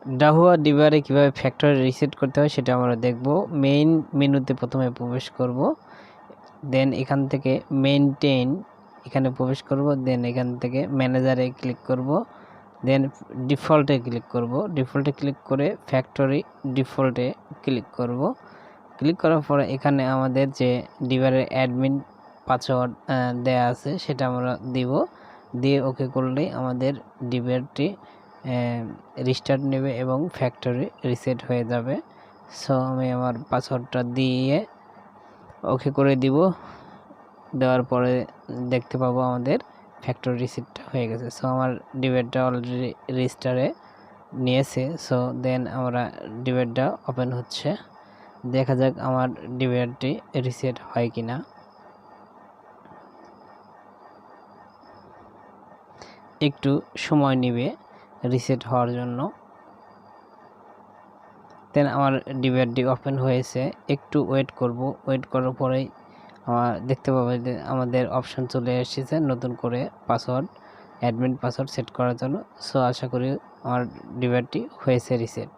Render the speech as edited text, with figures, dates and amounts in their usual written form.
Dahua ডিভারে কীভাবে factory reset করতে হয় সেটা আমরা দেখব। মেইন মেনুতে প্রথমে প্রবেশ করব, দেন এখান থেকে মেইনটেইন এখানে প্রবেশ করব, দেন এখান থেকে ম্যানেজারে ক্লিক করব, দেন ডিফল্টে ক্লিক করব। ডিফল্টে ক্লিক করে ফ্যাক্টরি ডিফল্টে ক্লিক করব। ক্লিক করার পরে এখানে আমাদের যে ডিভারের অ্যাডমিন পাসওয়ার্ড দেয়া আছে সেটা আমরা দিব। দিয়ে ওকে করলেই আমাদের ডিভারটি রিস্টার্ট নেবে এবং ফ্যাক্টরি রিসেট হয়ে যাবে। সো আমি আমার পাসওয়ার্ডটা দিয়ে ওকে করে দিব। দেওয়ার পরে দেখতে পাবো আমাদের ফ্যাক্টরি রিসেটটা হয়ে গেছে। সো আমার ডিভারটা অলরেডি রিস্টারে নিয়েছে। সো দেন আমরা ডিভারটা ওপেন হচ্ছে, দেখা যাক আমার ডিভারটি রিসেট হয় কিনা। একটু সময় নেবে রিসেট হওয়ার জন্য। দেন আমার ডিভারটি ওপেন হয়েছে, একটু ওয়েট করব। ওয়েট করার পরেই দেখতে পাবো যে আমাদের অপশন চলে এসেছে নতুন করে পাসওয়ার্ড, অ্যাডমিন পাসওয়ার্ড সেট করার জন্য। সো আশা করি আমার ডিভারটি হয়েছে রিসেট।